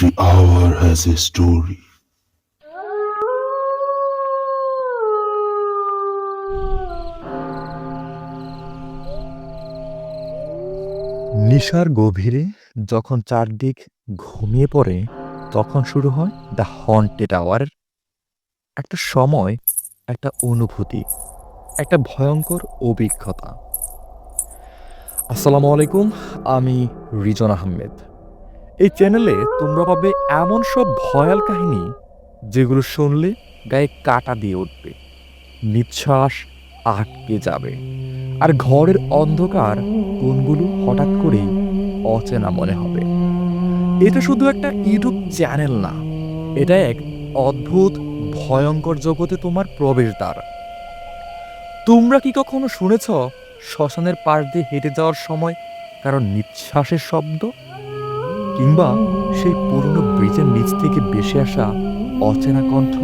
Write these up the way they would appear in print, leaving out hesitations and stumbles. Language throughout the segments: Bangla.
Every hour has a story. নিশার গভীরে যখন চারদিক ঘুমিয়ে পড়ে তখন শুরু হয় দ্য হন্টেড আওয়ার। একটা সময়, একটা অনুভূতি, একটা ভয়ঙ্কর অভিজ্ঞতা। আসসালামু আলাইকুম, আমি রিজন আহমেদ। এই চ্যানেলে তোমরা পাবে এমন সব ভয়াল কাহিনী যেগুলো শুনলে গায়ে কাঁটা দিয়ে উঠবে, নিঃশ্বাস আটকে যাবে, আর ঘরের অন্ধকার কোণগুলো হঠাৎ করেই অচেনা মনে হবে। এটা শুধু একটা ইউটিউব চ্যানেল না, এটা এক অদ্ভুত ভয়ঙ্কর জগতে তোমার প্রবেশদ্বার। তোমরা কি কখনো শুনেছ শ্মশানের পাশ দিয়ে হেঁটে যাওয়ার সময় কারণ নিঃশ্বাসের শব্দ, কিংবা সেই পুরনো ব্রিজের নিচ থেকে ভেসে আসা অচেনা কণ্ঠ?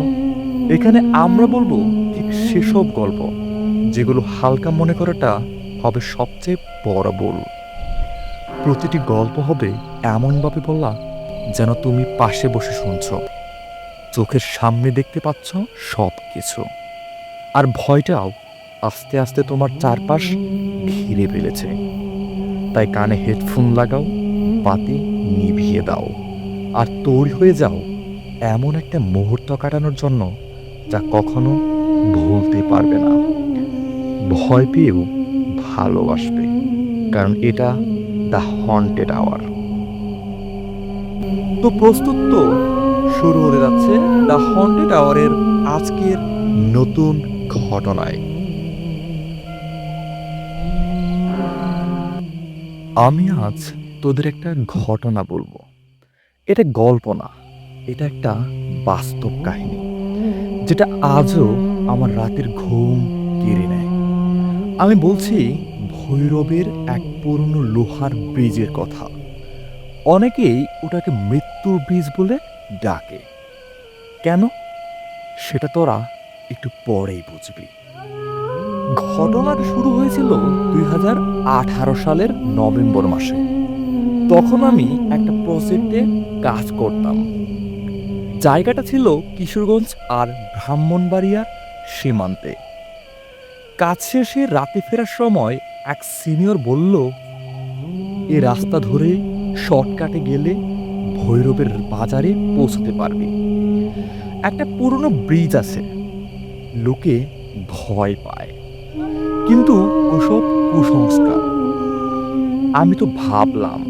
এখানে আমরা বলবো ঠিক সেসব গল্প যেগুলো হালকা মনে করাটা হবে সবচেয়ে বড় ভুল। প্রতিটি গল্প হবে এমনভাবে বলা যেন তুমি পাশে বসে শুনছ, চোখের সামনে দেখতে পাচ্ছ সব কিছু, আর ভয়টাও আস্তে আস্তে তোমার চারপাশ ঘিরে ফেলেছে। তাই কানে হেডফোন লাগাও, বাতি নিভিয়ে দাও, আর তৈরি হয়ে যাও এমন একটা মুহূর্ত কাটানোর জন্য যা কখনো ভুলতে পারবে না। ভয় পেয়েও ভালোবাসবে, কারণ এটা দ্য হন্টেড আওয়ার। তো প্রস্তুত তো? শুরু হতে যাচ্ছে দ্য হন্টেড আওয়ারের আজকের নতুন ঘটনায়। আমি আজ তোদের একটা ঘটনা বলবো। এটা গল্প না, এটা একটা বাস্তব কাহিনী, যেটা আজও আমার রাতের ঘুম কেড়ে নেয়। আমি বলছি ভৈরবের এক পুরনো লোহার ব্রিজের কথা। অনেকেই ওটাকে মৃত্যুর ব্রিজ বলে ডাকে। কেন, সেটা তোরা একটু পরেই বুঝবি। ঘটনাটা শুরু হয়েছিল 2018 সালের নভেম্বর মাসে। তখন আমি একটা প্রজেক্টে কাজ করতাম। জায়গাটা ছিল কিশোরগঞ্জ আর ব্রাহ্মণবাড়িয়ার সীমান্তে। কাজ শেষে রাতে ফেরার সময় এক সিনিয়র বলল, এ রাস্তা ধরে শর্টকাটে গেলে ভৈরবের বাজারে পৌঁছতে পারবি। একটা পুরনো ব্রিজ আছে, লোকে ভয় পায়, কিন্তু ওসব কুসংস্কার। আমি তো ভাবলাম,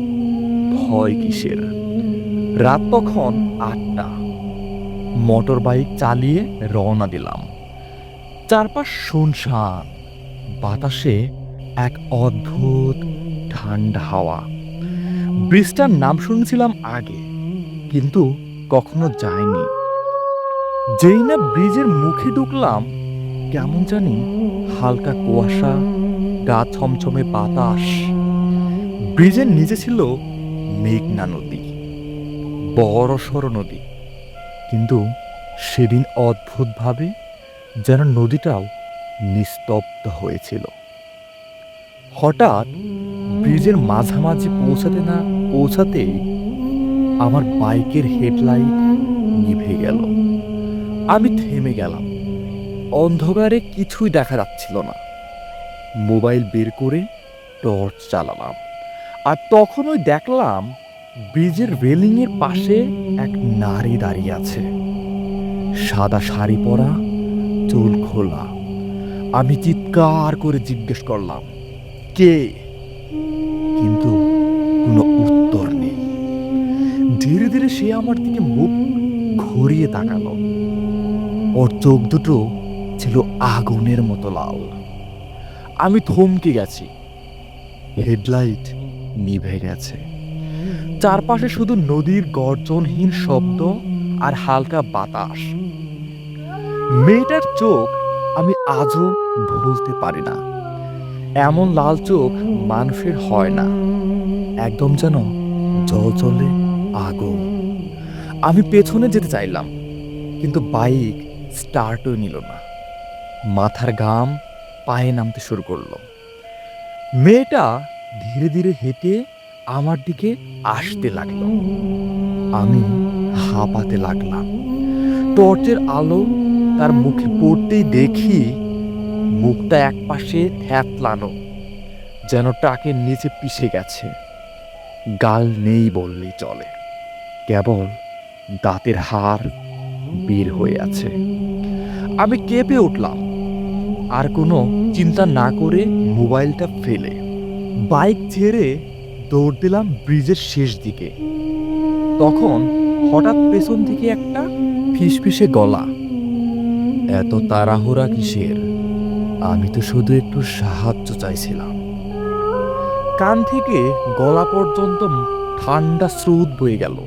ভয় কিসের? রাত তখন 8টা। মোটর বাইক চালিয়ে রওনা দিলাম। চারপাশ শুনশান, বাতাসে এক অদ্ভুত ঠান্ডা হাওয়া। ব্রিজটার নাম শুনেছিলাম আগে, কিন্তু কখনো যাইনি। যেই না ব্রিজের মুখে ঢুকলাম, কেমন জানি হালকা কুয়াশা, গা ছমছমে বাতাস। ব্রিজের নিচে ছিল মেঘনা নদী, বড় সড় নদী, কিন্তু সেদিন অদ্ভুতভাবে যেন নদীটাও নিস্তব্ধ হয়েছিল। হঠাৎ ব্রিজের মাঝামাঝি পৌঁছাতে না পৌঁছাতেই আমার বাইকের হেডলাইট নিভে গেল। আমি থেমে গেলাম। অন্ধকারে কিছুই দেখা যাচ্ছিল না। মোবাইল বের করে টর্চ চালালাম, আর তখনই দেখলাম ব্রিজের রেলিংয়ের পাশে এক নারী দাঁড়িয়ে আছে, সাদা শাড়ি পরা, চুল খোলা। আমি চিৎকার করে জিজ্ঞেস করলাম, কে? কিন্তু কোনো উত্তর নেই। ধীরে ধীরে সে আমার দিকে মুখ ঘুরিয়ে তাকালো। ওর চোখ দুটো ছিল আগুনের মতো লাল। আমি থমকে গেছি। হেডলাইট নিভে গেছে। চারপাশে শুধু নদীর গর্জনহীন শব্দ আর হালকা বাতাস। মেয়েটার চোখ আমি আজও ভুলতে পারি না। এমন লাল চোখ মানুষের হয় না, একদম যেন জ্বলজ্বলে আগুন। আমি পেছনে যেতে চাইলাম, কিন্তু বাইক স্টার্টও নিল না। মাথার ঘাম পায়ে নামতে শুরু করলো। মেয়েটা ধীরে ধীরে হেঁটে আমার দিকে আসতে লাগলো। আমি হাঁপাতে লাগলাম। টর্চের আলো তার মুখে পড়তেই দেখি মুখটা একপাশে থ্যাতলানো, যেন ট্রাকের নিচে পিষে গেছে। গাল নেই বললেই চলে, কেবল দাঁতের হাড় বের হয়ে আছে। আমি কেঁপে উঠলাম, আর কোনো চিন্তা না করে মোবাইলটা ফেলে বাইক ছেড়ে দৌড় দিলাম ব্রিজের শেষ দিকে। তখন হঠাৎ পেছন থেকে একটা ফিসফিসে গলা, এত তাড়াহুড়া কিসের? আমি তো শুধু একটু সাহায্য চাইছিলাম। কান থেকে গলা পর্যন্ত ঠান্ডা স্রোত বয়ে গেল।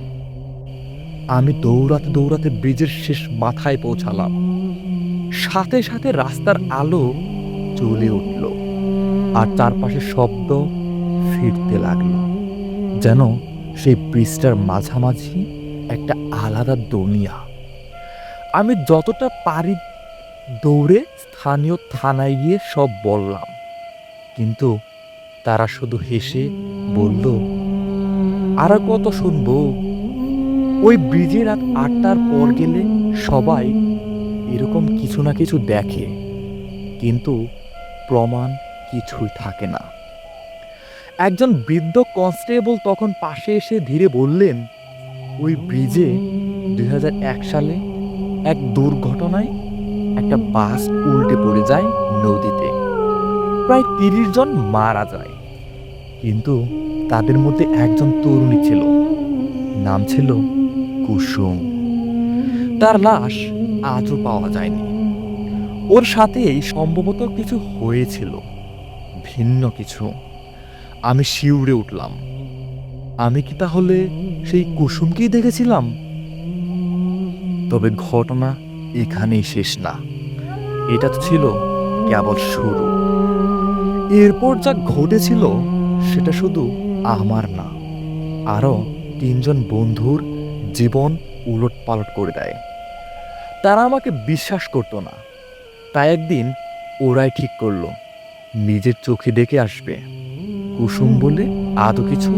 আমি দৌড়াতে দৌড়াতে ব্রিজের শেষ মাথায় পৌঁছালাম। সাথে সাথে রাস্তার আলো জ্বলে উঠল, আর চারপাশে শব্দ ফিরতে লাগলো, যেন সেই ব্রিজটার মাঝামাঝি একটা আলাদা দুনিয়া। আমি যতটা পারি দৌড়ে স্থানীয় থানায় গিয়ে সব বললাম, কিন্তু তারা শুধু হেসে বলল, আর কত শুনবো? ওই ব্রিজে রাত 8টার পর গেলে সবাই এরকম কিছু না কিছু দেখে, কিন্তু প্রমাণ কিছুই থাকে না। একজন বৃদ্ধ কনস্টেবল তখন পাশে এসে ধীরে বললেন, ওই ব্রিজে 2001 সালে এক দুর্ঘটনায় একটা বাস উল্টে পড়ে যায় নদীতে। প্রায় 30 জন মারা যায়, কিন্তু তাদের মধ্যে একজন তরুণী ছিল, নাম ছিল কুসুম। তার লাশ আজও পাওয়া যায়নি। ওর সাথেই সম্ভবত কিছু হয়েছিল, ভিন্ন কিছু। আমি শিউরে উঠলাম। আমি কি তাহলে সেই কুসুমকেই দেখেছিলাম? তবে ঘটনা এখানেই শেষ না, এটা তো ছিল কেবল শুরু। এরপর যা ঘটেছিল সেটা শুধু আমার না, আরও 3 জন বন্ধুর জীবন উলট পালট করে দেয়। তারা আমাকে বিশ্বাস করতো না, তাই একদিন ওরাই ঠিক করলো নিজের চোখে দেখে আসবে কুসুম বলে আদৌ কিছু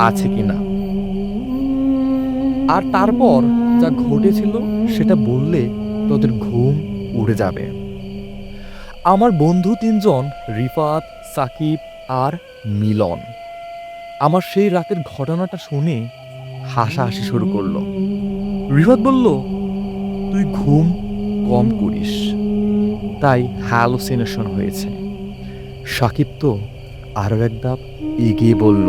আছে কিনা। আর তারপর যা ঘটেছিল সেটা বললে তোদের ঘুম উড়ে যাবে। আমার বন্ধু 3 জন, রিফাত, সাকিব আর মিলন, আমার সেই রাতের ঘটনাটা শুনে হাসাহাসি শুরু করলো। রিফাত বলল, তুই ঘুম কম করিস, তাই হ্যালোসিনেশন হয়েছে। সাকিব তো আরও এক ধাপ এগিয়ে বলল,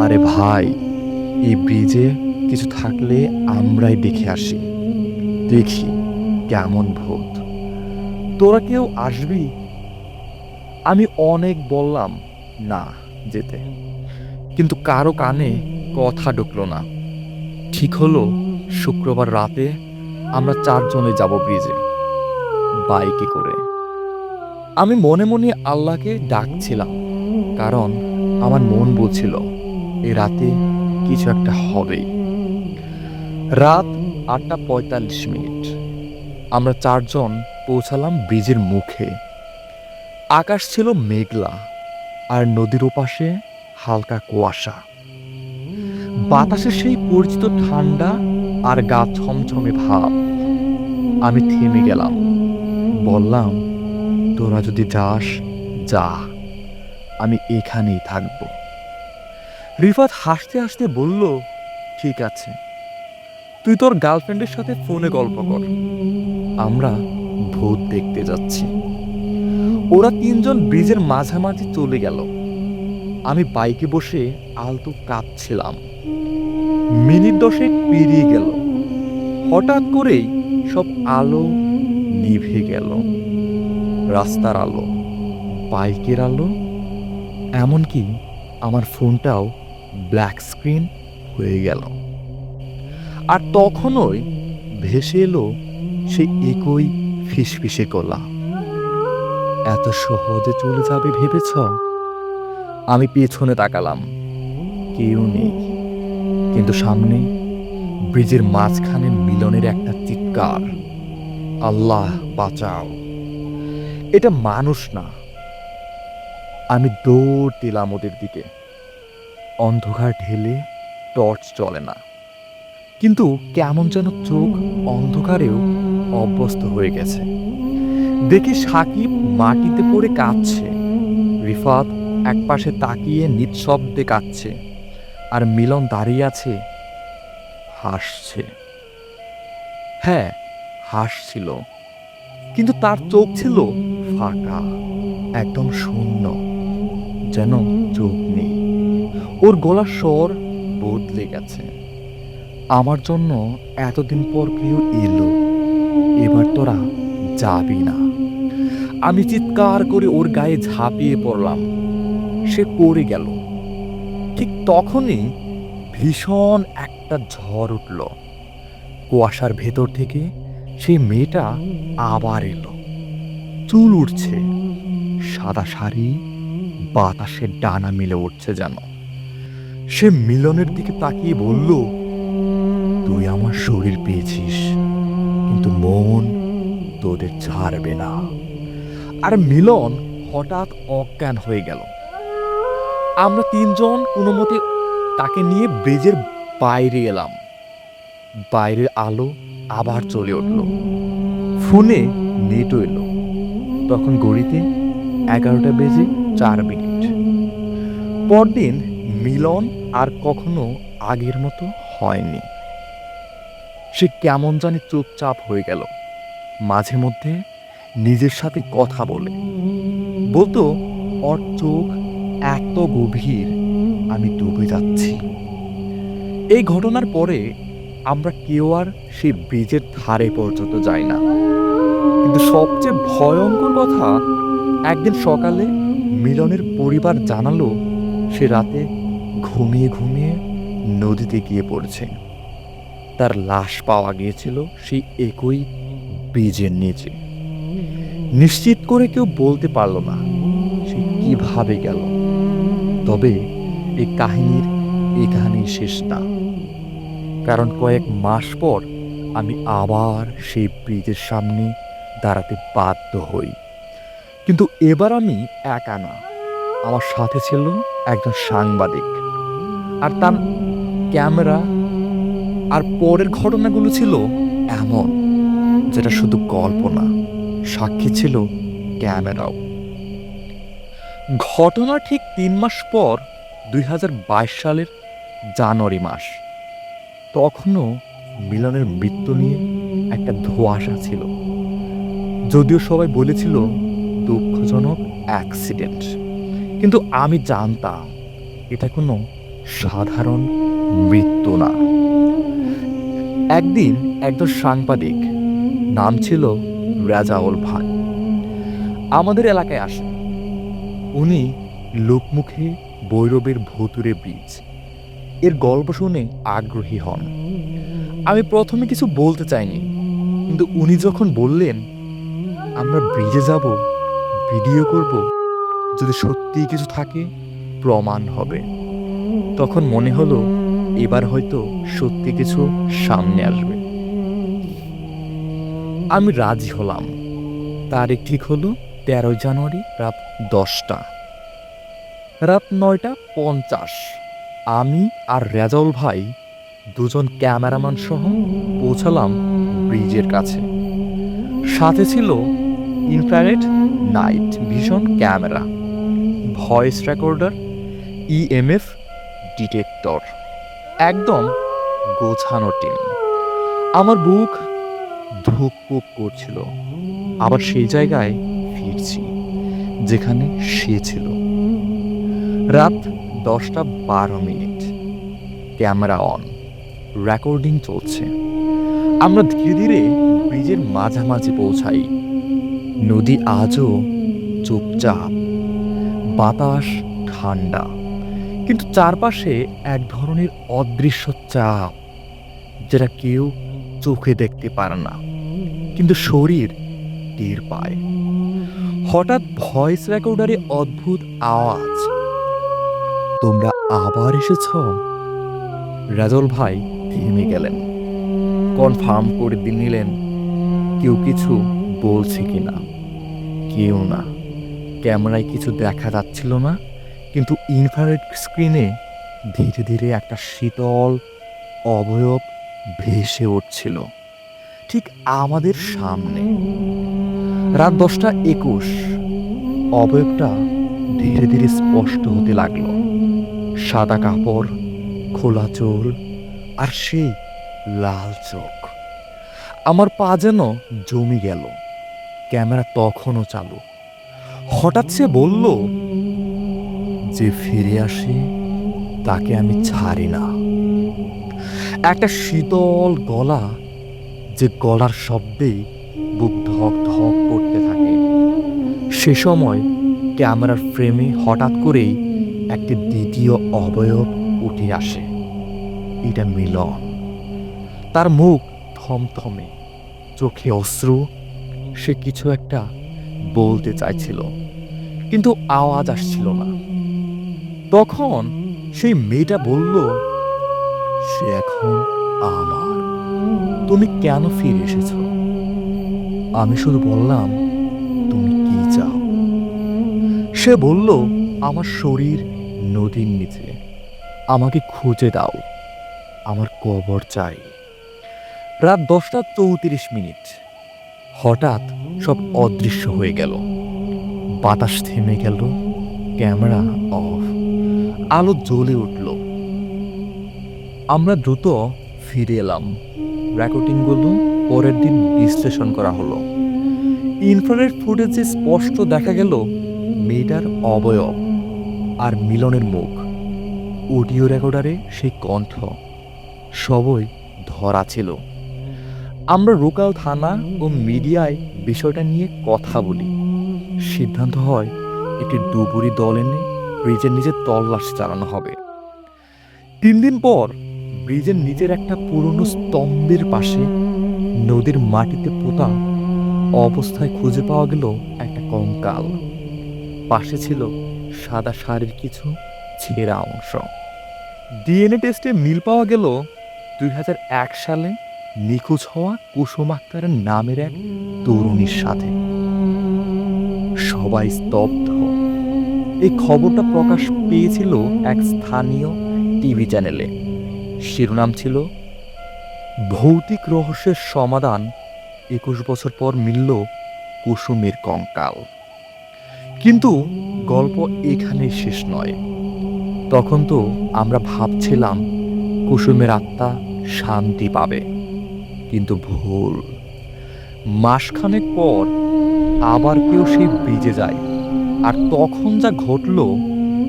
আরে ভাই, এই ব্রিজে কিছু থাকলে আমরাই দেখে আসি, দেখি কেমন ভূত। তোরা কেউ আসবি? আমি অনেক বললাম না যেতে, কিন্তু কারো কানে কথা ঢুকলো না। ঠিক হলো শুক্রবার রাতে আমরা 4 জনে যাব ব্রিজে, বাইকে করে। আমি মনে মনে আল্লাহকে ডাকছিলাম, কারণ আমার মন বলছিল এ রাতে কিছু একটা হবেই। রাত 8:45। আমরা 4 জন পৌঁছালাম ব্রিজের মুখে। আকাশ ছিল মেঘলা, আর নদীর ওপাশে হালকা কুয়াশা। বাতাসে সেই পরিচিত ঠান্ডা আর গা ছমছমে ভাব। আমি থেমে গেলাম, বললাম, তোরা যদি যাস যা, আমি এখানেই থাকব। রিফাত হাসতে হাসতে বলল, ঠিক আছে, তুই তোর গার্লফ্রেন্ডের সাথে ফোনে গল্প কর, আমরা ভূত দেখতে যাচ্ছি। ওরা 3 জন ব্রিজের মাঝামাঝি চলে গেল। আমি বাইকে বসে আলতো কাঁপছিলাম। মিনিট 10 পেরিয়ে গেল। হঠাৎ করেই সব আলো নিভে গেল। রাস্তার আলো, বাইকের আলো, এমনকি আমার ফোনটাও ব্ল্যাক স্ক্রিন হয়ে গেল। আর তখনই ভেসে এলো সেই একই ফিসফিসে গলা, এত সহজে চলে যাবে ভেবেছ? আমি পেছনে তাকালাম, কেউ নেই, কিন্তু সামনে ব্রিজের মাঝখানে মিলনের একটা চিৎকার, আল্লাহ বাঁচাও! এটা মানুষ না। আমি দৌড় দিলাম ওদের দিকে। অন্ধকার ঢেলে টর্চ চলে না, কিন্তু কেমন যেন চোখ অন্ধকারেও অভ্যস্ত হয়ে গেছে। দেখি সাকিব মাটিতে পড়ে কাঁদছে, রিফাত একপাশে তাকিয়ে নিঃশব্দে কাঁদছে, আর মিলন দাঁড়িয়ে আছে, হাসছে। হ্যাঁ, হাসছিল, কিন্তু তার চোখ ছিল ফাঁকা, একদম শূন্য, যেন চোখ নেই। ওর গলার স্বর বদলে গেছে। আমার জন্য এতদিন পর কেউ এলো, এবার তোরা যাবি না। আমি চিৎকার করে ওর গায়ে ঝাঁপিয়ে পড়লাম। সে পড়ে গেল। ঠিক তখনই ভীষণ একটা ঝড় উঠল। কুয়াশার ভেতর থেকে সেই মেয়েটা আবার এলো। চুল উঠছে, সাদা শাড়ি বাতাসে ডানা মেলে উঠছে যেন। সে মিলনের দিকে তাকিয়ে বলল, তুই আমার শরীর পেয়েছিস, কিন্তু মন তোদের ছাড়বে না। আর মিলন হঠাৎ অজ্ঞান হয়ে গেল। আমরা তিনজন কোনো মতে তাকে নিয়ে ব্রিজের বাইরে এলাম। বাইরের আলো আবার চলে উঠল। ফোনে নেটও এলো। তখন ঘড়িতে 11:04। পরদিন মিলন আর কখনো আগের মতো হয়নি। সে কেমন জানি চুপচাপ হয়ে গেল। মাঝে মধ্যে নিজের সাথে কথা বলতো, ওর চোখ এত গভীর, আমি ডুবে যাচ্ছি। এই ঘটনার পরে আমরা কেউ আর সেই ব্রিজের ধারে পর্যন্ত যাই না। কিন্তু সবচেয়ে ভয়ঙ্কর কথা, একদিন সকালে মিলনের পরিবার জানালো সে রাতে ঘুমিয়ে ঘুমিয়ে নদীতে গিয়ে পড়েছে। তার লাশ পাওয়া গিয়েছিল সেই একই ব্রিজের নিচে। নিশ্চিত করে কেউ বলতে পারল না সে কিভাবে গেল। তবে এই কাহিনীর এখানেই শেষ না, কারণ কয়েক মাস পর আমি আবার সেই ব্রিজের সামনে দাঁড়াতে বাধ্য হই। কিন্তু এবার আমি একা না, আমার সাথে ছিল একজন সাংবাদিক আর তার ক্যামেরা। আর পরের ঘটনাগুলো ছিল এমন, যেটা শুধু গল্প না, সাক্ষী ছিল ক্যামেরাও। ঘটনা ঠিক 3 মাস পর, 2022 সালের জানুয়ারি মাস। তখনও মিলনের মৃত্যু নিয়ে একটা ধোঁয়াশা ছিল। যদিও সবাই বলেছিল দুঃখজনক অ্যাক্সিডেন্ট, কিন্তু আমি জানতাম এটা কোনো সাধারণ মৃত্যু না। একদিন একজন সাংবাদিক, নাম ছিল রেজাউল ভাই, আমাদের এলাকায় আসেন। উনি লোকমুখে ভৈরবের ভুতুরে ব্রিজ এর গল্প শুনে আগ্রহী হন। আমি প্রথমে কিছু বলতে চাইনি, কিন্তু উনি যখন বললেন আমরা ব্রিজে যাব, ভিডিও করব, যদি সত্যিই কিছু থাকে প্রমাণ হবে, তখন মনে হলো এবার হয়তো সত্যি কিছু সামনে আসবে। আমি রাজি হলাম। তারিখ ঠিক হলো 13 জানুয়ারি রাত 10টা। রাত 9:50 আমি আর রেজাউল ভাই, দুজন ক্যামেরাম্যান সহ পৌঁছালাম ব্রিজের কাছে। সাথে ছিল infrared night vision camera, voice recorder, EMF detector, একদম গোছানো টিম। আমার বুক ধুকপুক করছিল, আবার সেই জায়গায় ফিরছি যেখানে সে ছিল। রাত 10:12, ক্যামেরা অন, রেকর্ডিং চলছে। আমরা ধীরে ধীরে ব্রিজের মাঝামাঝি পৌঁছাই। নদী আজও চুপচাপ, বাতাস ঠান্ডা, কিন্তু চারপাশে এক ধরনের অদৃশ্য চাপ, যেটা কেউ চোখে দেখতে পারে না, কিন্তু শরীর টের পায়। হঠাৎ ভয়েস রেকর্ডারে অদ্ভুত আওয়াজ, তোমরা আবার এসেছ। রেজাউল ভাই থেমে গেলেন, কনফার্ম করে নিলেন কেউ কিছু বলছে কিনা। কেউ না। ক্যামেরায় কিছু দেখা যাচ্ছিল না, কিন্তু ইনফ্রারেড স্ক্রিনে ধীরে ধীরে একটা শীতল অবয়ব ভেসে উঠছিল ঠিক আমাদের সামনে। রাত 10:21। অবয়বটা ধীরে ধীরে স্পষ্ট হতে লাগলো। সাদা কাপড়, খোলা চুল, আর সেই লাল চোখ। আমার পা যেন জমে গেল। ক্যামেরা তখনও চালু। হঠাৎ সে বলল, যে ফিরে আসে তাকে আমি ছাড়ি না। একটা শীতল গলা, যে গলার শব্দেই বুক ধক ধক করতে থাকে। সে সময় ক্যামেরার ফ্রেমে হঠাৎ করেই একটি দ্বিতীয় অবয়ব উঠে আসে। এটা মিলন। তার মুখ থমথমে, চোখে অশ্রু। সে কিছু একটা বলতে চাইছিল, কিন্তু আওয়াজ আসছিল না। তখন সেই মেয়েটা বলল, সে এখন আমার। তুমি কেন ফিরে এসেছো? আমি শুধু বললাম, তুমি কি চাও? সে বলল, আমার শরীর নদীর নিচে। আমাকে খুঁজে দাও। আমার কবর চাই। রাত 10:34। হঠাৎ সব অদৃশ্য হয়ে গেল। বাতাস থেমে গেল। Camera off. আলো জ্বলে উঠল। আমরা দ্রুত ফিরে এলাম। রেকর্ডিংগুলো পরের দিন বিশ্লেষণ করা হলো। ইনফ্রারেড ফুটেজে স্পষ্ট দেখা গেল মেয়েটার অবয়ব আর মিলনের মুখ। অডিও রেকর্ডারে সেই কণ্ঠ, সবই ধরা ছিল। আমরা লোকাল থানা ও মিডিয়ায় বিষয়টা নিয়ে কথা বলি। সিদ্ধান্ত হয় একটি ডুবুরি দল এনে ব্রিজের নিচে তল্লাশি চালানো হবে। 3 দিন পর ব্রিজের নিচের একটা পুরনো স্তম্ভের পাশে নদীর মাটিতে পোতা অবস্থায় খুঁজে পাওয়া গেল একটা কঙ্কাল। পাশে ছিল সাদা শাড়ির কিছু ছেঁড়া অংশ। ডিএনএ টেস্টে মিল পাওয়া গেল 2001 সালে নিখোঁজ হওয়া কুসুম আক্তারের নামের এক তরুণীর সাথে। সবাই স্তব্ধ। এই খবরটা প্রকাশ পেয়েছিল এক স্থানীয় টিভি চ্যানেলে। শিরোনাম ছিল, ভৌতিক রহস্যের সমাধান, 21 বছর পর মিলল কুসুমের কঙ্কাল। কিন্তু গল্প এখানেই শেষ নয়। তখন তো আমরা ভাবছিলাম কুসুমের আত্মা শান্তি পাবে, কিন্তু ভুল। মাসখানেক পর আবার কেউ সেই ব্রিজে যায়, আর তখন যা ঘটল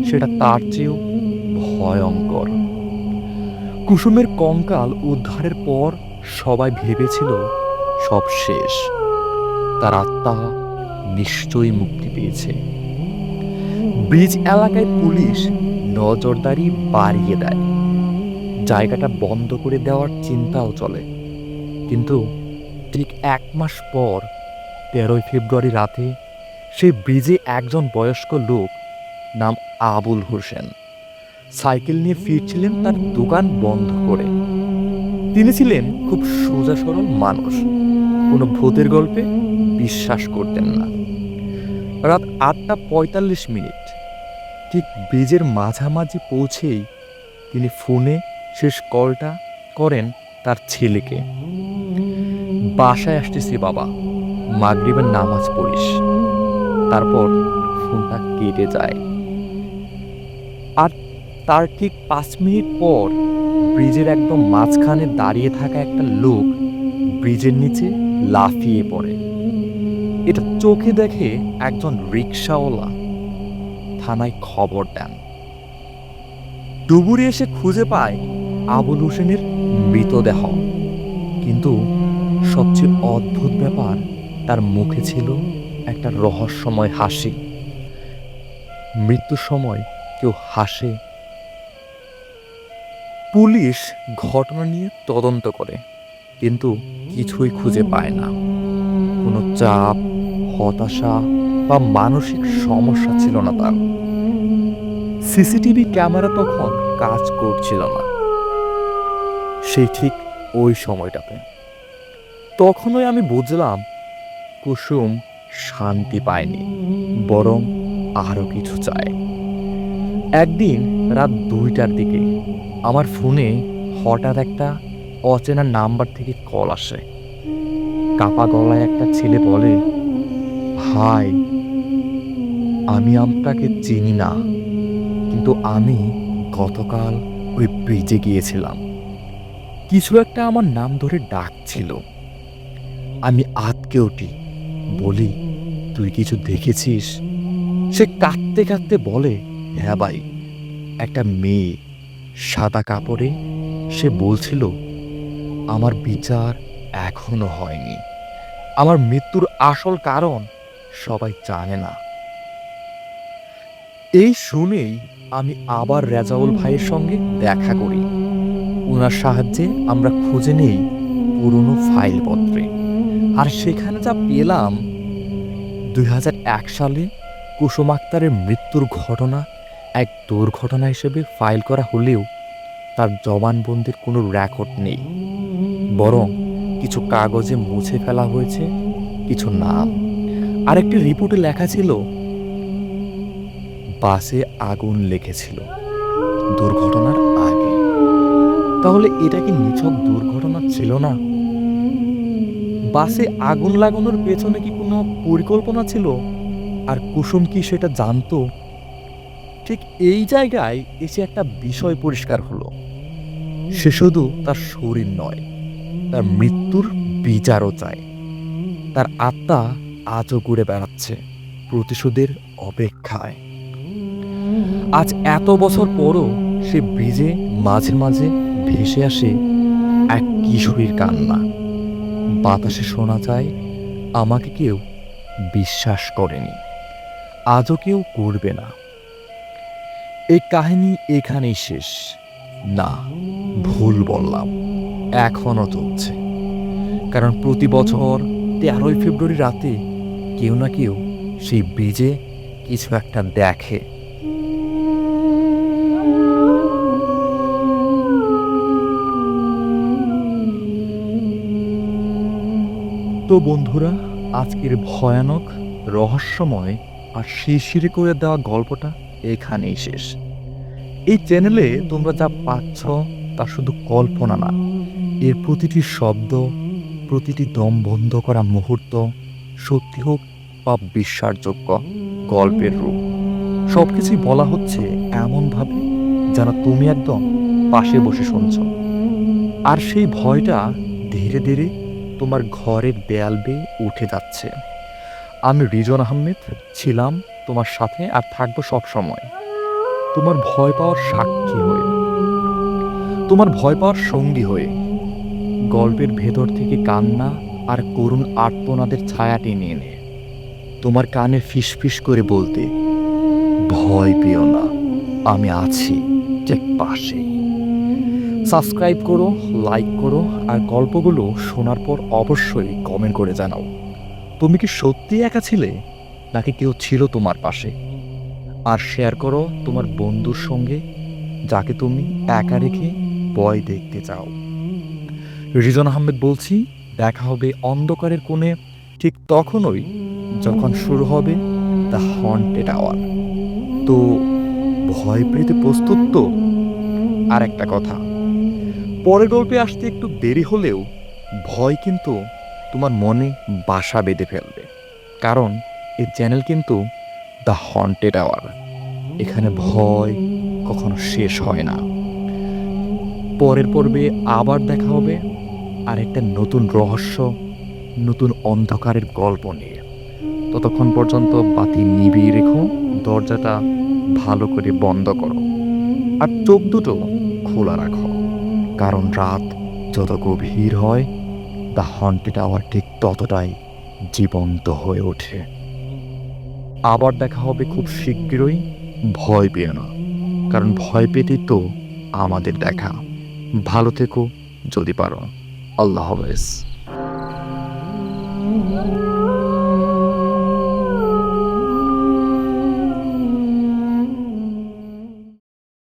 সেটা তার চেয়েও ভয়ঙ্কর। কুসুমের কঙ্কাল উদ্ধারের পর সবাই ভেবেছিল সব শেষ, তার আত্মা নিশ্চয়ই মুক্তি পেয়েছে। ব্রিজ এলাকায় পুলিশ নজরদারি বাড়িয়ে দেয়। জায়গাটা বন্ধ করে দেওয়ার চিন্তাও চলে। কিন্তু ঠিক 1 মাস পর 13 ফেব্রুয়ারি রাতে সেই ব্রিজে একজন বয়স্ক লোক, নাম আবুল হোসেন, সাইকেল নিয়ে ফিরছিলেন তার দোকান বন্ধ করে। তিনি ছিলেন খুব সোজা সরল মানুষ, কোনো ভূতের গল্পে বিশ্বাস করতেন না। রাত 8:45। ঠিক ব্রিজের মাঝামাঝি পৌঁছেই তিনি ফোনে শেষ কলটা করেন তার ছেলেকে, বাসায় আসতেছি বাবা, মাগরিবের নামাজ পড়িস। তারপর ফোনটা কেটে যায়। আর তার ঠিক 5 মিনিট পর ব্রিজের একদম মাঝখানে দাঁড়িয়ে থাকা একটা লোক ব্রিজের নিচে লাফিয়ে পড়ে। এটা চোখে দেখে একজন রিকশাওয়ালা থানায় খবর দেন। ডুবুরি এসে খুঁজে পায় আবুল হোসেনের মৃতদেহ। কিন্তু সবচেয়ে অদ্ভুত ব্যাপার, তার মুখে ছিল একটা রহস্যময় হাসি। মৃত্যুর সময় কেউ হাসে। পুলিশ ঘটনা নিয়ে তদন্ত করে, কিন্তু কিছুই খুঁজে পায় না। কোনো চাপ, হতাশা বা মানসিক সমস্যা ছিল না তার। সিসিটিভি ক্যামেরা তখন কাজ করছিল না, সেই ঠিক ওই সময়টাতে। তখনই আমি বুঝলাম কুসুম শান্তি পায়নি, বরং আরো কিছু চায়। একদিন রাত 2টার দিকে আমার ফোনে হঠাৎ একটা অচেনা নাম্বার থেকে কল আসে। কাপা গলায় একটা ছেলে বলে, ভাই, আমি আপনাকে চিনি না, কিন্তু আমি গতকাল ওই ব্রিজে গিয়েছিলাম। কিছু একটা আমার নাম ধরে ডাকছিল। আমি আঁতকে উঠি, বলি, তুই কিছু দেখেছিস? সে কাঁদতে কাঁদতে বলে, হ্যাঁ ভাই, একটা মেয়ে সাদা কাপড়ে, সে বলছিল আমার বিচার এখনো হয়নি, আমার মৃত্যুর আসল কারণ সবাই জানে না। এই শুনেই আমি আবার রেজাউল ভাইয়ের সঙ্গে দেখা করি। ওনার সাহায্যে আমরা খুঁজে নেই পুরনো ফাইলপত্রে, আর সেখানে যা পেলাম, 2001 সালে কুসুম আক্তারের মৃত্যুর ঘটনা এক দুর্ঘটনা হিসেবে ফাইল করা হলেও তার জবানবন্দির কোনো রেকর্ড নেই। বরং কিছু কাগজে মুছে ফেলা হয়েছে কিছু নাম। আরেকটি রিপোর্টে লেখা ছিল, বাসে আগুন লেগেছিল দুর্ঘটনার আগে। তাহলে এটা কি নিছক দুর্ঘটনা ছিল না? বাসে আগুন লাগানোর পেছনে কি কোনো পরিকল্পনা ছিল? আর কুসুম কি সেটা জানতো? ঠিক এই জায়গায় এসে একটা বিষয় পরিষ্কার হলো, সে শুধু তার শরীর নয়, তার মৃত্যুর বিচারও চায়। তার আত্মা আজও ঘুরে বেড়াচ্ছে প্রতিশোধের অপেক্ষায়। আজ এত বছর পরও সে ব্রিজে মাঝে মাঝে ভেসে আসে এক কিশোরীর কান্না। বাতাসে শোনা যায়, আমাকে কেউ বিশ্বাস করেনি, আজও কেউ করবে না। এই কাহিনী এখানেই শেষ না, ভুল বললাম, এখনো চলছে। কারণ প্রতি বছর 13ই ফেব্রুয়ারি রাতে কেউ না কেউ সেই ব্রিজে কিছু একটা দেখে। তো বন্ধুরা, আজকের ভয়ানক, রহস্যময় আর শিরশিরে করে দেওয়া গল্পটা এখানেই শেষ। এই চ্যানেলে তোমরা যা পাচ্ছ তা শুধু কল্পনা না, এর প্রতিটি শব্দ, প্রতিটি দম বন্ধ করা মুহূর্ত, সত্যি হোক বা বিশ্বাসযোগ্য গল্পের রূপ, সবকিছুই বলা হচ্ছে এমনভাবে যেন তুমি একদম পাশে বসে শুনছ। আর সেই ভয়টা ধীরে ধীরে তোমার ঘরের দেয়াল বেয়ে উঠে যাচ্ছে। আমি রিজন আহমেদ ছিলাম তোমার সাথে, আর থাকবো সব সময় তোমার ভয় পাওয়ার সাক্ষী হয়ে, তোমার ভয় পাওয়ার সঙ্গী হয়ে। গল্পের ভেতর থেকে কান্না আর করুণ আর্তনাদের ছায়া টেনে এনে তোমার কানে ফিসফিস করে বলতে, ভয় পেও না, আমি আছি ঠিক পাশেই। সাবস্ক্রাইব করো, লাইক করো, আর গল্পগুলো শোনার পর অবশ্যই কমেন্ট করে জানাও, তুমি কি সত্যি একা ছিলে নাকি কেউ ছিল তোমার পাশে। আর শেয়ার করো তোমার বন্ধুর সঙ্গে, যাকে তুমি একা রেখে ভয় দেখতে চাও। রিজন আহমেদ বলছি, দেখা হবে অন্ধকারের কোণে, ঠিক তখনই যখন শুরু হবে দ্য হন্টেড আওয়ার। তো ভয় পেতে প্রস্তুত তো? আর একটা কথা, পরের গল্পে আসতে একটু দেরি হলেও ভয় কিন্তু তোমার মনে বাসা বেঁধে ফেলবে। কারণ এই চ্যানেল কিন্তু দ্য হন্টেড আওয়ার, এখানে ভয় কখনো শেষ হয় না। পরের পর্বে আবার দেখা হবে আর একটা নতুন রহস্য, নতুন অন্ধকারের গল্প নিয়ে। ততক্ষণ পর্যন্ত বাতি নিভিয়ে রেখো, দরজাটা ভালো করে বন্ধ করো, আর চোখ দুটো খোলা রাখো। কারণ রাত যত গভীর হয়, দ্য হন্টেড আওয়ার ঠিক ততটাই জীবন্ত হয়ে ওঠে। আবার দেখা হবে খুব শীঘ্রই। ভয় পেও না, কারণ ভয় পেতেই তো আমাদের দেখা। ভালো থেকো যদি পারো। আল্লাহ হাফেজ।